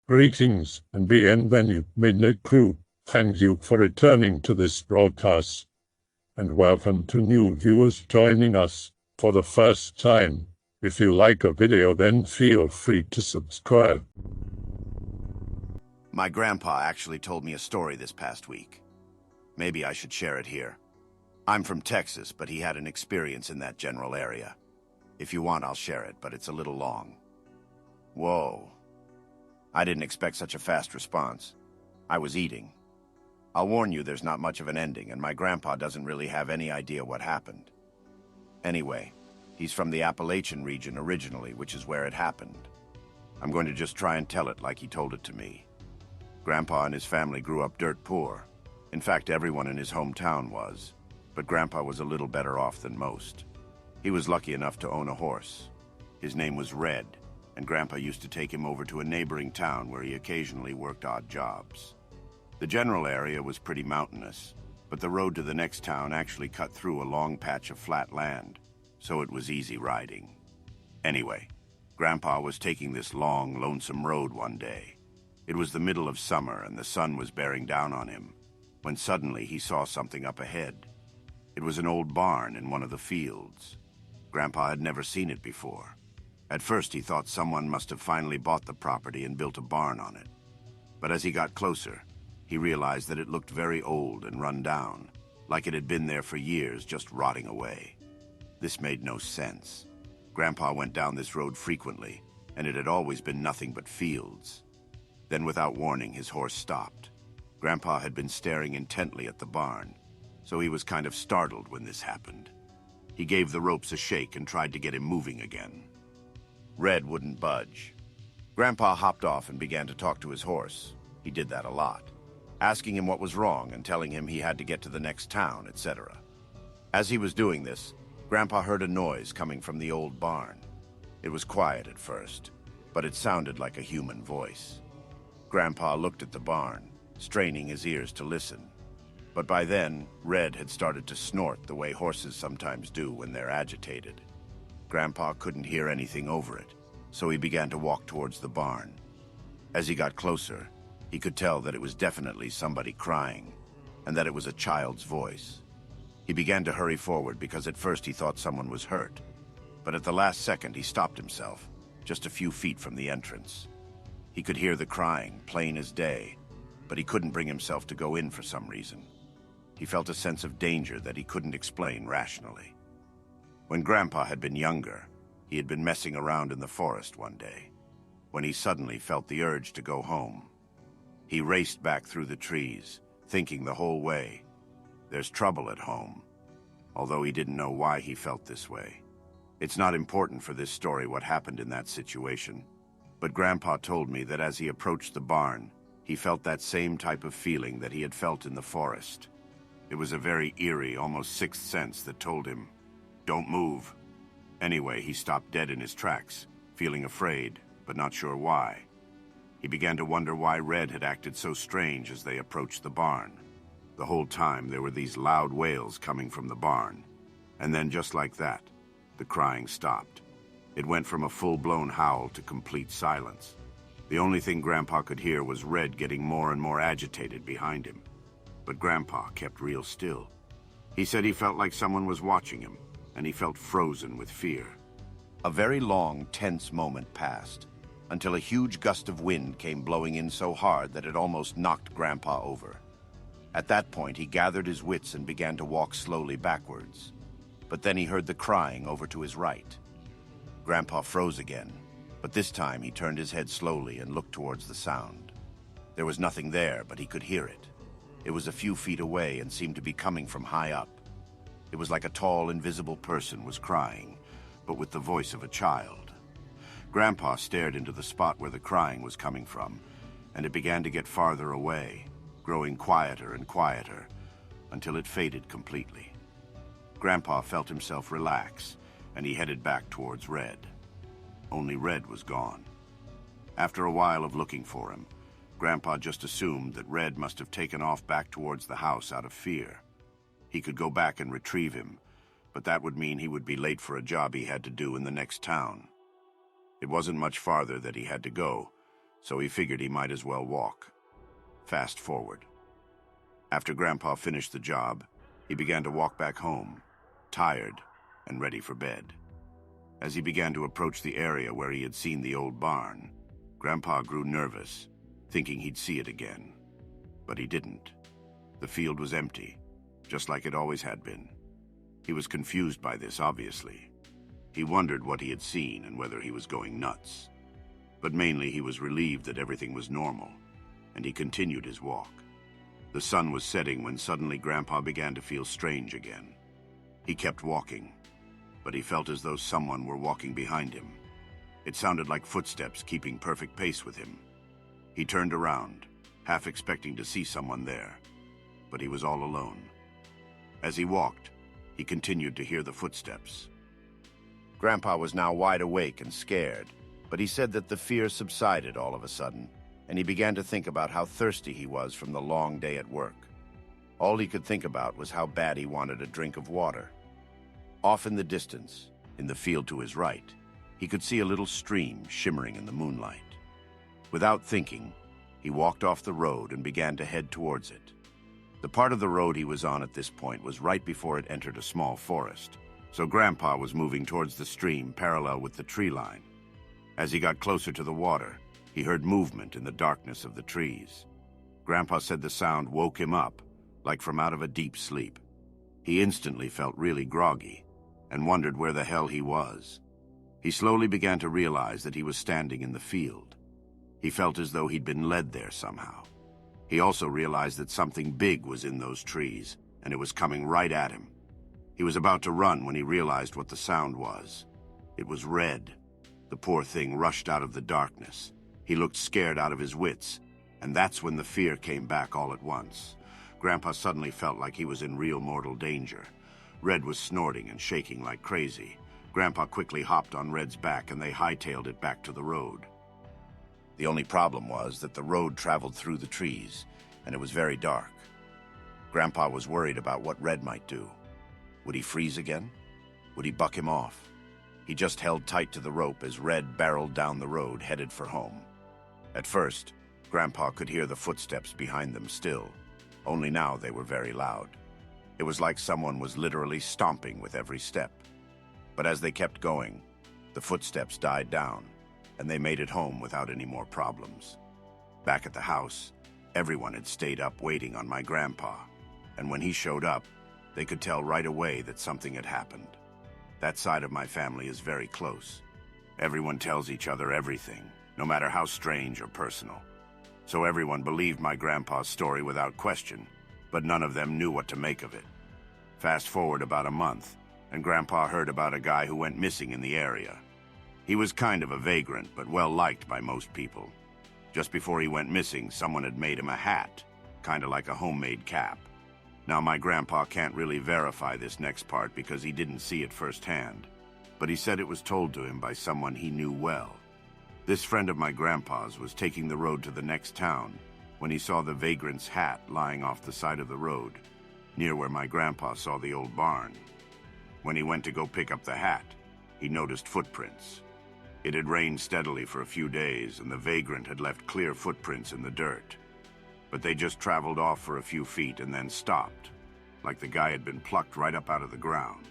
Greetings and bienvenue, MITZU. Thank you for returning to this broadcast, and welcome to new viewers joining us for the first time. If you like a video, then feel free to subscribe. My grandpa actually told me a story this past week. Maybe I should share it here. I'm from Texas, but he had an experience in that general area. If you want, I'll share it, but it's a little long. Whoa. I didn't expect such a fast response. I was eating. I'll warn you, there's not much of an ending, and my grandpa doesn't really have any idea what happened. Anyway, he's from the Appalachian region originally, which is where it happened. I'm going to just try and tell it like he told it to me. Grandpa and his family grew up dirt poor. In fact, everyone in his hometown was. But Grandpa was a little better off than most. He was lucky enough to own a horse. His name was Red, and Grandpa used to take him over to a neighboring town where he occasionally worked odd jobs. The general area was pretty mountainous, but the road to the next town actually cut through a long patch of flat land, so it was easy riding. Anyway, Grandpa was taking this long, lonesome road one day. It was the middle of summer, and the sun was bearing down on him, when suddenly he saw something up ahead. It was an old barn in one of the fields. Grandpa had never seen it before. At first he thought someone must have finally bought the property and built a barn on it. But as he got closer, he realized that it looked very old and run down, like it had been there for years, just rotting away. This made no sense. Grandpa went down this road frequently, and it had always been nothing but fields. Then without warning, his horse stopped. Grandpa had been staring intently at the barn, so he was kind of startled when this happened. He gave the ropes a shake and tried to get him moving again. Red wouldn't budge. Grandpa hopped off and began to talk to his horse. He did that a lot, asking him what was wrong and telling him he had to get to the next town, etc. As he was doing this, Grandpa heard a noise coming from the old barn. It was quiet at first, but it sounded like a human voice. Grandpa looked at the barn, straining his ears to listen. But by then, Red had started to snort the way horses sometimes do when they're agitated. Grandpa couldn't hear anything over it, so he began to walk towards the barn. As he got closer, he could tell that it was definitely somebody crying, and that it was a child's voice. He began to hurry forward because at first he thought someone was hurt. But at the last second, he stopped himself, just a few feet from the entrance. He could hear the crying, plain as day, but he couldn't bring himself to go in for some reason. He felt a sense of danger that he couldn't explain rationally. When Grandpa had been younger, he had been messing around in the forest one day, when he suddenly felt the urge to go home. He raced back through the trees, thinking the whole way, "There's trouble at home," although he didn't know why he felt this way. It's not important for this story what happened in that situation, but Grandpa told me that as he approached the barn, he felt that same type of feeling that he had felt in the forest. It was a very eerie, almost sixth sense that told him, "Don't move." Anyway, he stopped dead in his tracks, feeling afraid, but not sure why. He began to wonder why Red had acted so strange as they approached the barn. The whole time there were these loud wails coming from the barn. And then just like that, the crying stopped. It went from a full-blown howl to complete silence. The only thing Grandpa could hear was Red getting more and more agitated behind him. But Grandpa kept real still. He said he felt like someone was watching him, and he felt frozen with fear. A very long, tense moment passed, until a huge gust of wind came blowing in so hard that it almost knocked Grandpa over. At that point, he gathered his wits and began to walk slowly backwards. But then he heard the crying over to his right. Grandpa froze again, but this time he turned his head slowly and looked towards the sound. There was nothing there, but he could hear it. It was a few feet away and seemed to be coming from high up. It was like a tall, invisible person was crying, but with the voice of a child. Grandpa stared into the spot where the crying was coming from, and it began to get farther away, growing quieter and quieter, until it faded completely. Grandpa felt himself relax, and he headed back towards Red. Only Red was gone. After a while of looking for him, Grandpa just assumed that Red must have taken off back towards the house out of fear. He could go back and retrieve him, but that would mean he would be late for a job he had to do in the next town. It wasn't much farther that he had to go, so he figured he might as well walk. Fast forward. After Grandpa finished the job, he began to walk back home, tired and ready for bed. As he began to approach the area where he had seen the old barn, Grandpa grew nervous, thinking he'd see it again. But he didn't. The field was empty, just like it always had been. He was confused by this, obviously. He wondered what he had seen and whether he was going nuts. But mainly he was relieved that everything was normal, and he continued his walk. The sun was setting when suddenly Grandpa began to feel strange again. He kept walking, but he felt as though someone were walking behind him. It sounded like footsteps keeping perfect pace with him. He turned around, half expecting to see someone there, but he was all alone. As he walked, he continued to hear the footsteps. Grandpa was now wide awake and scared, but he said that the fear subsided all of a sudden, and he began to think about how thirsty he was from the long day at work. All he could think about was how bad he wanted a drink of water. Off in the distance, in the field to his right, he could see a little stream shimmering in the moonlight. Without thinking, he walked off the road and began to head towards it. The part of the road he was on at this point was right before it entered a small forest, so Grandpa was moving towards the stream parallel with the tree line. As he got closer to the water, he heard movement in the darkness of the trees. Grandpa said the sound woke him up, like from out of a deep sleep. He instantly felt really groggy and wondered where the hell he was. He slowly began to realize that he was standing in the field. He felt as though he'd been led there somehow. He also realized that something big was in those trees, and it was coming right at him. He was about to run when he realized what the sound was. It was Red. The poor thing rushed out of the darkness. He looked scared out of his wits, and that's when the fear came back all at once. Grandpa suddenly felt like he was in real mortal danger. Red was snorting and shaking like crazy. Grandpa quickly hopped on Red's back, and they hightailed it back to the road. The only problem was that the road traveled through the trees, and it was very dark. Grandpa was worried about what Red might do. Would he freeze again? Would he buck him off? He just held tight to the rope as Red barreled down the road, headed for home. At first, Grandpa could hear the footsteps behind them still, only now they were very loud. It was like someone was literally stomping with every step. But as they kept going, the footsteps died down, and they made it home without any more problems. Back at the house, everyone had stayed up waiting on my grandpa, and when he showed up, they could tell right away that something had happened. That side of my family is very close. Everyone tells each other everything, no matter how strange or personal. So everyone believed my grandpa's story without question, but none of them knew what to make of it. Fast forward about a month, and Grandpa heard about a guy who went missing in the area. He was kind of a vagrant, but well-liked by most people. Just before he went missing, someone had made him a hat, kind of like a homemade cap. Now, my grandpa can't really verify this next part because he didn't see it firsthand, but he said it was told to him by someone he knew well. This friend of my grandpa's was taking the road to the next town when he saw the vagrant's hat lying off the side of the road, near where my grandpa saw the old barn. When he went to go pick up the hat, he noticed footprints. It had rained steadily for a few days, and the vagrant had left clear footprints in the dirt. But they just traveled off for a few feet and then stopped, like the guy had been plucked right up out of the ground.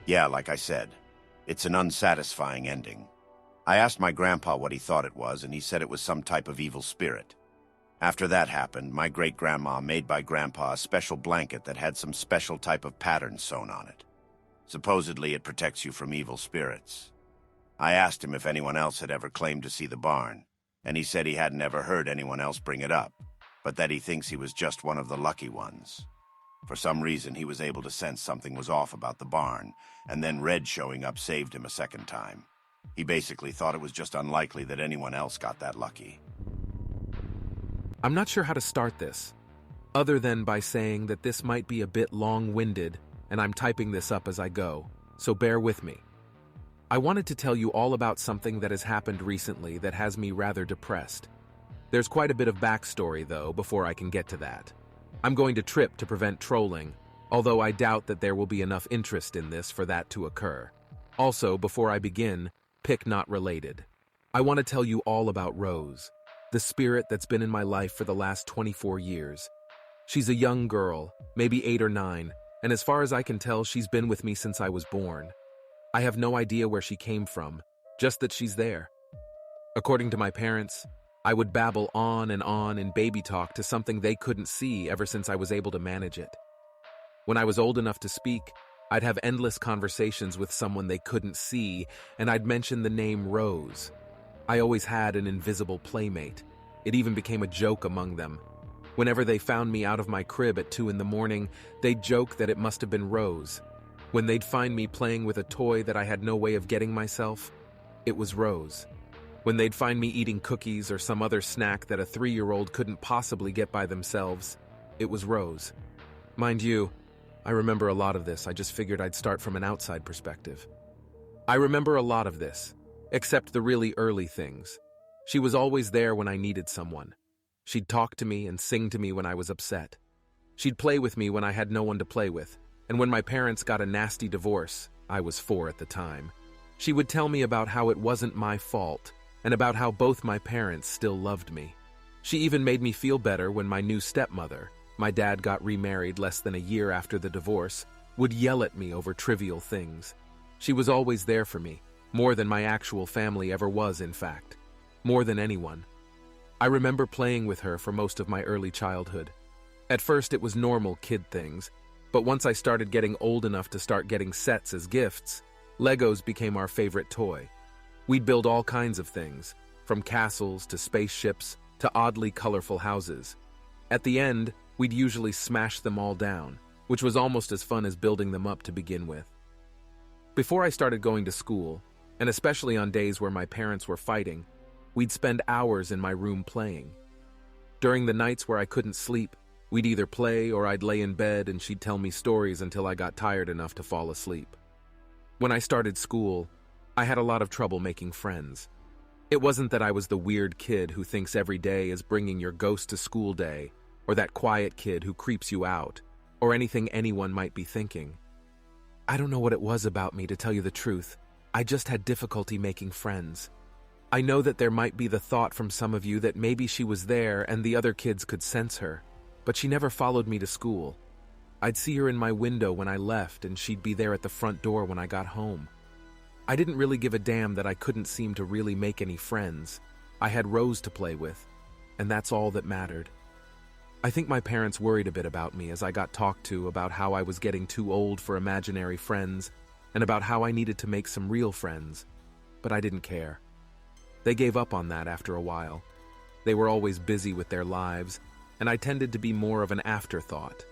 Yeah, like I said, it's an unsatisfying ending. I asked my grandpa what he thought it was, and he said it was some type of evil spirit. After that happened, my great-grandma made by Grandpa a special blanket that had some special type of pattern sewn on it. Supposedly, it protects you from evil spirits. I asked him if anyone else had ever claimed to see the barn, and he said he hadn't ever heard anyone else bring it up, but that he thinks he was just one of the lucky ones. For some reason, he was able to sense something was off about the barn, and then Red showing up saved him a second time. He basically thought it was just unlikely that anyone else got that lucky. I'm not sure how to start this, other than by saying that this might be a bit long-winded, and I'm typing this up as I go, so bear with me. I wanted to tell you all about something that has happened recently that has me rather depressed. There's quite a bit of backstory, though, before I can get to that. I'm going to trip to prevent trolling, although I doubt that there will be enough interest in this for that to occur. Also, before I begin, pick not related. I want to tell you all about Rose, the spirit that's been in my life for the last 24 years. She's a young girl, maybe 8 or 9, and as far as I can tell, she's been with me since I was born. I have no idea where she came from, just that she's there. According to my parents, I would babble on and on in baby talk to something they couldn't see ever since I was able to manage it. When I was old enough to speak, I'd have endless conversations with someone they couldn't see, and I'd mention the name Rose. I always had an invisible playmate. It even became a joke among them. Whenever they found me out of my crib at 2 in the morning, they'd joke that it must have been Rose. When they'd find me playing with a toy that I had no way of getting myself, it was Rose. When they'd find me eating cookies or some other snack that a 3-year-old couldn't possibly get by themselves, it was Rose. Mind you, I remember a lot of this. I just figured I'd start from an outside perspective. I remember a lot of this, except the really early things. She was always there when I needed someone. She'd talk to me and sing to me when I was upset. She'd play with me when I had no one to play with, and when my parents got a nasty divorce, I was 4 at the time, she would tell me about how it wasn't my fault, and about how both my parents still loved me. She even made me feel better when my new stepmother, my dad got remarried less than a year after the divorce, would yell at me over trivial things. She was always there for me, more than my actual family ever was, in fact. More than anyone. I remember playing with her for most of my early childhood. At first it was normal kid things, but once I started getting old enough to start getting sets as gifts, Legos became our favorite toy. We'd build all kinds of things, from castles to spaceships to oddly colorful houses. At the end, we'd usually smash them all down, which was almost as fun as building them up to begin with. Before I started going to school, and especially on days where my parents were fighting, we'd spend hours in my room playing. During the nights where I couldn't sleep, we'd either play or I'd lay in bed and she'd tell me stories until I got tired enough to fall asleep. When I started school, I had a lot of trouble making friends. It wasn't that I was the weird kid who thinks every day is bringing your ghost to school day, or that quiet kid who creeps you out, or anything anyone might be thinking. I don't know what it was about me, to tell you the truth. I just had difficulty making friends. I know that there might be the thought from some of you that maybe she was there and the other kids could sense her, but she never followed me to school. I'd see her in my window when I left, and she'd be there at the front door when I got home. I didn't really give a damn that I couldn't seem to really make any friends. I had Rose to play with, and that's all that mattered. I think my parents worried a bit about me as I got talked to about how I was getting too old for imaginary friends, and about how I needed to make some real friends, but I didn't care. They gave up on that after a while. They were always busy with their lives, and I tended to be more of an afterthought.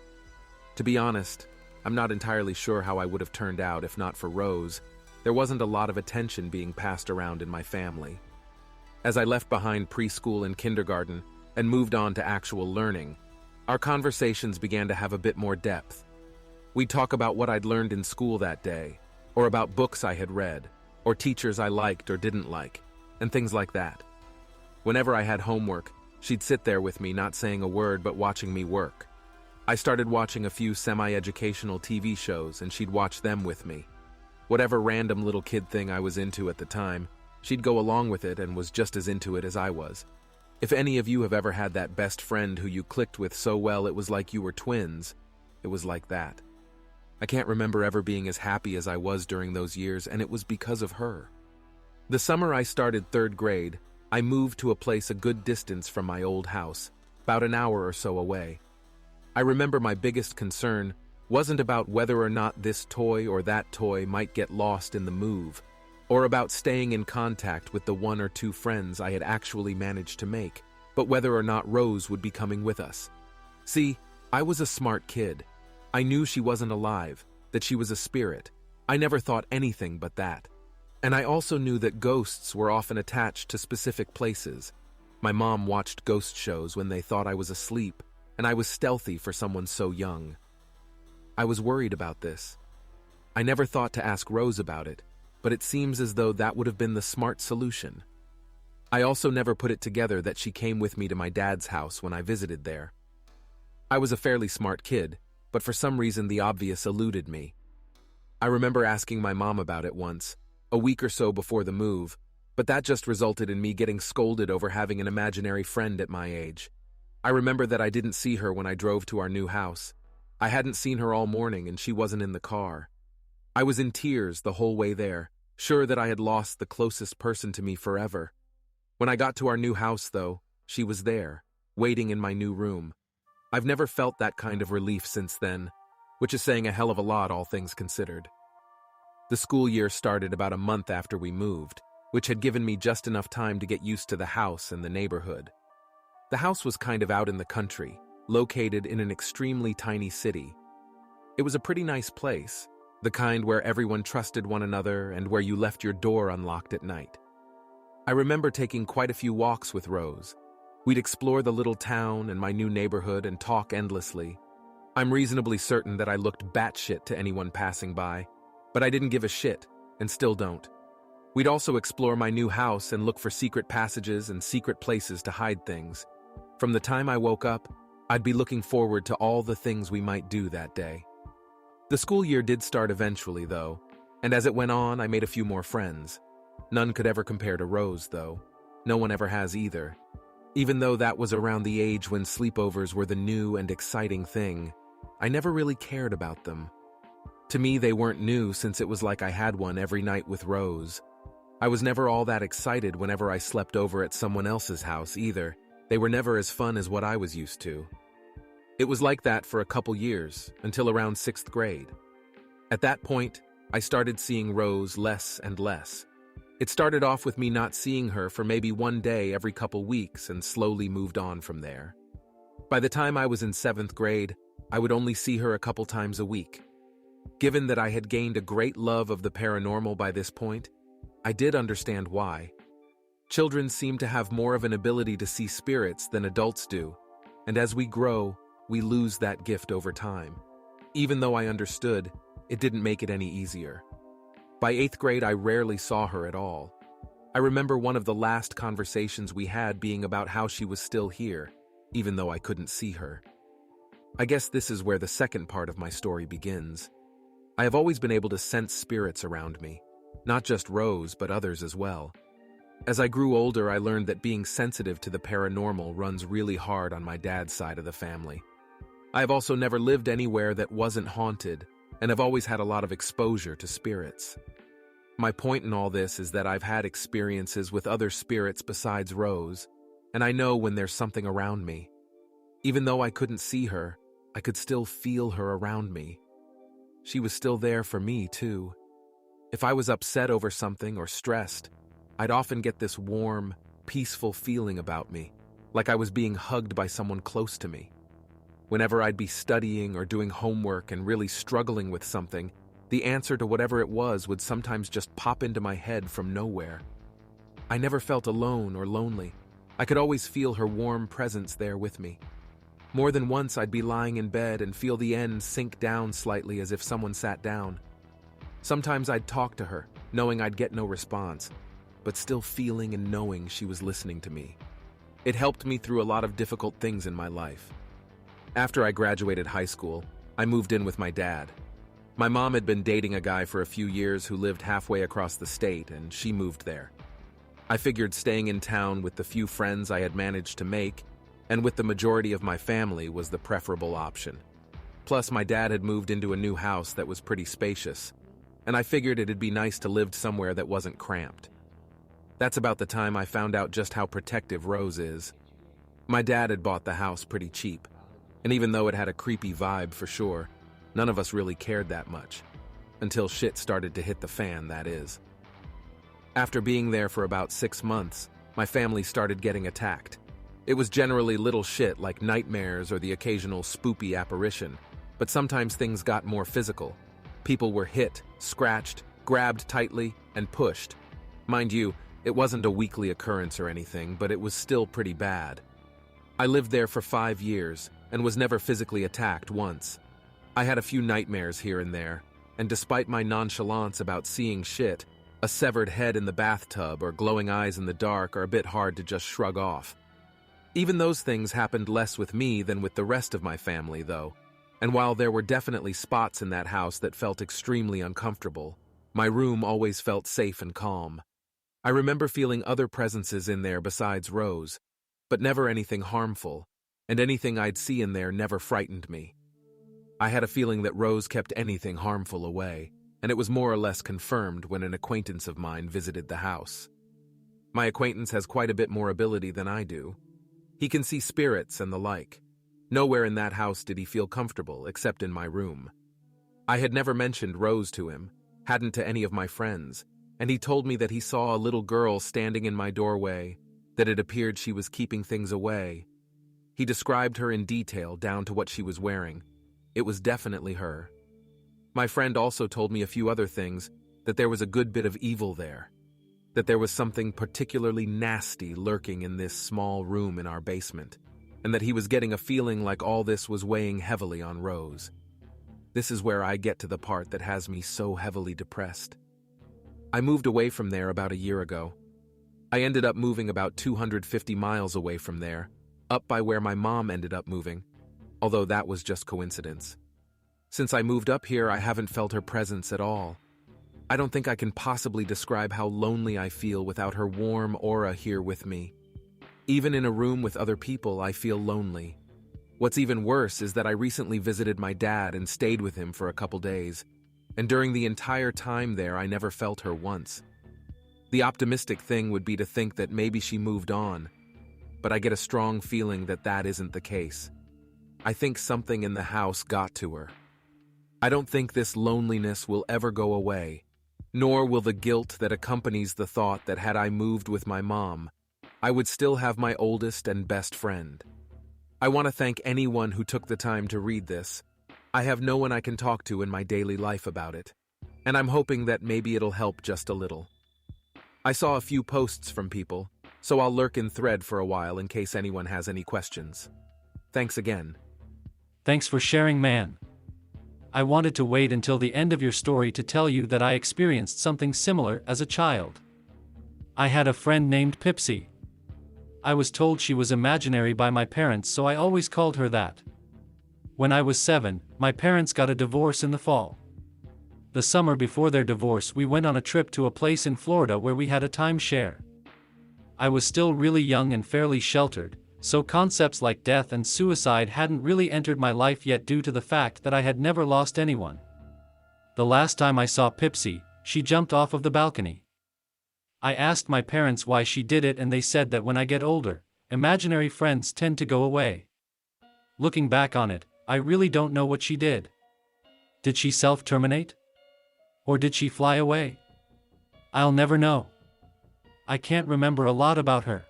To be honest, I'm not entirely sure how I would have turned out if not for Rose. There wasn't a lot of attention being passed around in my family. As I left behind preschool and kindergarten and moved on to actual learning, our conversations began to have a bit more depth. We'd talk about what I'd learned in school that day, or about books I had read, or teachers I liked or didn't like, and things like that. Whenever I had homework, she'd sit there with me, not saying a word but watching me work. I started watching a few semi-educational TV shows, and she'd watch them with me. Whatever random little kid thing I was into at the time, she'd go along with it and was just as into it as I was. If any of you have ever had that best friend who you clicked with so well it was like you were twins, it was like that. I can't remember ever being as happy as I was during those years, and it was because of her. The summer I started 3rd grade, I moved to a place a good distance from my old house, about an hour or so away. I remember my biggest concern wasn't about whether or not this toy or that toy might get lost in the move, or about staying in contact with the 1 or 2 friends I had actually managed to make, but whether or not Rose would be coming with us. See, I was a smart kid. I knew she wasn't alive, that she was a spirit. I never thought anything but that. And I also knew that ghosts were often attached to specific places. My mom watched ghost shows when they thought I was asleep, and I was stealthy for someone so young. I was worried about this. I never thought to ask Rose about it, but it seems as though that would have been the smart solution. I also never put it together that she came with me to my dad's house when I visited there. I was a fairly smart kid, but for some reason the obvious eluded me. I remember asking my mom about it once, a week or so before the move, But that just resulted in me getting scolded over having an imaginary friend at my age. I remember that I didn't see her when I drove to our new house. I hadn't seen her all morning and she wasn't in the car. I was in tears the whole way there, sure that I had lost the closest person to me forever. When I got to our new house, though, she was there, waiting in my new room. I've never felt that kind of relief since then, which is saying a hell of a lot, all things considered. The school year started about a month after we moved, which had given me just enough time to get used to the house and the neighborhood. The house was kind of out in the country, located in an extremely tiny city. It was a pretty nice place, the kind where everyone trusted one another and where you left your door unlocked at night. I remember taking quite a few walks with Rose. We'd explore the little town and my new neighborhood and talk endlessly. I'm reasonably certain that I looked batshit to anyone passing by, but I didn't give a shit, and still don't. We'd also explore my new house and look for secret passages and secret places to hide things. From the time I woke up, I'd be looking forward to all the things we might do that day. The school year did start eventually, though, and as it went on, I made a few more friends. None could ever compare to Rose, though. No one ever has either. Even though that was around the age when sleepovers were the new and exciting thing, I never really cared about them. To me, they weren't new since it was like I had one every night with Rose. I was never all that excited whenever I slept over at someone else's house either. They were never as fun as what I was used to. It was like that for a couple years, until around 6th grade. At that point, I started seeing Rose less and less. It started off with me not seeing her for maybe one day every couple weeks and slowly moved on from there. By the time I was in 7th grade, I would only see her a couple times a week. Given that I had gained a great love of the paranormal by this point, I did understand why. Children seem to have more of an ability to see spirits than adults do, and as we grow, we lose that gift over time. Even though I understood, it didn't make it any easier. By 8th grade, I rarely saw her at all. I remember one of the last conversations we had being about how she was still here, even though I couldn't see her. I guess this is where the second part of my story begins. I have always been able to sense spirits around me, not just Rose, but others as well. As I grew older, I learned that being sensitive to the paranormal runs really hard on my dad's side of the family. I have also never lived anywhere that wasn't haunted, and have always had a lot of exposure to spirits. My point in all this is that I've had experiences with other spirits besides Rose, and I know when there's something around me. Even though I couldn't see her, I could still feel her around me. She was still there for me, too. If I was upset over something or stressed, I'd often get this warm, peaceful feeling about me, like I was being hugged by someone close to me. Whenever I'd be studying or doing homework and really struggling with something, the answer to whatever it was would sometimes just pop into my head from nowhere. I never felt alone or lonely. I could always feel her warm presence there with me. More than once I'd be lying in bed and feel the end sink down slightly as if someone sat down. Sometimes I'd talk to her, knowing I'd get no response, but still feeling and knowing she was listening to me. It helped me through a lot of difficult things in my life. After I graduated high school, I moved in with my dad. My mom had been dating a guy for a few years who lived halfway across the state, and she moved there. I figured staying in town with the few friends I had managed to make, and with the majority of my family, was the preferable option. Plus, my dad had moved into a new house that was pretty spacious, and I figured it'd be nice to live somewhere that wasn't cramped. That's about the time I found out just how protective Rose is. My dad had bought the house pretty cheap, and even though it had a creepy vibe for sure, none of us really cared that much. Until shit started to hit the fan, that is. After being there for about 6 months, my family started getting attacked. It was generally little shit like nightmares or the occasional spoopy apparition, but sometimes things got more physical. People were hit, scratched, grabbed tightly, and pushed. Mind you, it wasn't a weekly occurrence or anything, but it was still pretty bad. I lived there for 5 years, and was never physically attacked once. I had a few nightmares here and there, and despite my nonchalance about seeing shit, a severed head in the bathtub or glowing eyes in the dark are a bit hard to just shrug off. Even those things happened less with me than with the rest of my family, though, and while there were definitely spots in that house that felt extremely uncomfortable, my room always felt safe and calm. I remember feeling other presences in there besides Rose, but never anything harmful, and anything I'd see in there never frightened me. I had a feeling that Rose kept anything harmful away, and it was more or less confirmed when an acquaintance of mine visited the house. My acquaintance has quite a bit more ability than I do. He can see spirits and the like. Nowhere in that house did he feel comfortable, except in my room. I had never mentioned Rose to him, hadn't to any of my friends, and he told me that he saw a little girl standing in my doorway, that it appeared she was keeping things away. He described her in detail down to what she was wearing. It was definitely her. My friend also told me a few other things, that there was a good bit of evil there, that there was something particularly nasty lurking in this small room in our basement, and that he was getting a feeling like all this was weighing heavily on Rose. This is where I get to the part that has me so heavily depressed. I moved away from there about a year ago. I ended up moving about 250 miles away from there, up by where my mom ended up moving, although that was just coincidence. Since I moved up here, I haven't felt her presence at all. I don't think I can possibly describe how lonely I feel without her warm aura here with me. Even in a room with other people, I feel lonely. What's even worse is that I recently visited my dad and stayed with him for a couple days, and during the entire time there, I never felt her once. The optimistic thing would be to think that maybe she moved on, but I get a strong feeling that that isn't the case. I think something in the house got to her. I don't think this loneliness will ever go away, nor will the guilt that accompanies the thought that had I moved with my mom, I would still have my oldest and best friend. I want to thank anyone who took the time to read this. I have no one I can talk to in my daily life about it, and I'm hoping that maybe it'll help just a little. I saw a few posts from people, so I'll lurk in thread for a while in case anyone has any questions. Thanks again. Thanks for sharing, man. I wanted to wait until the end of your story to tell you that I experienced something similar as a child. I had a friend named Pipsy. I was told she was imaginary by my parents, so I always called her that. When I was 7, my parents got a divorce in the fall. The summer before their divorce, we went on a trip to a place in Florida where we had a timeshare. I was still really young and fairly sheltered, so concepts like death and suicide hadn't really entered my life yet due to the fact that I had never lost anyone. The last time I saw Pipsy, she jumped off of the balcony. I asked my parents why she did it, and they said that when I get older, imaginary friends tend to go away. Looking back on it, I really don't know what she did. Did she self-terminate? Or did she fly away? I'll never know. I can't remember a lot about her.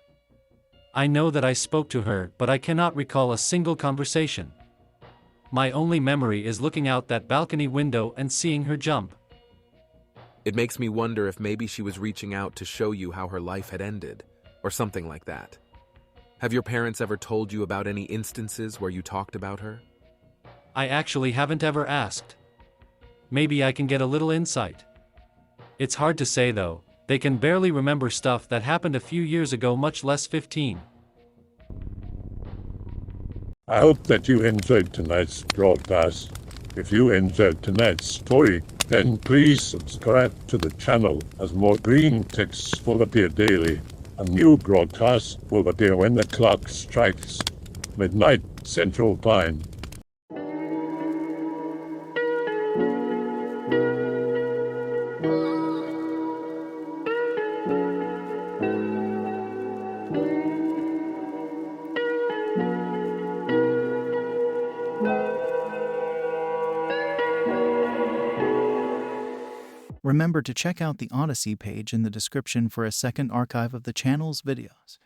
I know that I spoke to her, but I cannot recall a single conversation. My only memory is looking out that balcony window and seeing her jump. It makes me wonder if maybe she was reaching out to show you how her life had ended, or something like that. Have your parents ever told you about any instances where you talked about her? I actually haven't ever asked. Maybe I can get a little insight. It's hard to say though. They can barely remember stuff that happened a few years ago, much less 15. I hope that you enjoyed tonight's broadcast. If you enjoyed tonight's story, then please subscribe to the channel, as more green texts will appear daily. A new broadcast will appear when the clock strikes midnight Central Time. Remember to check out the Odyssey page in the description for a second archive of the channel's videos.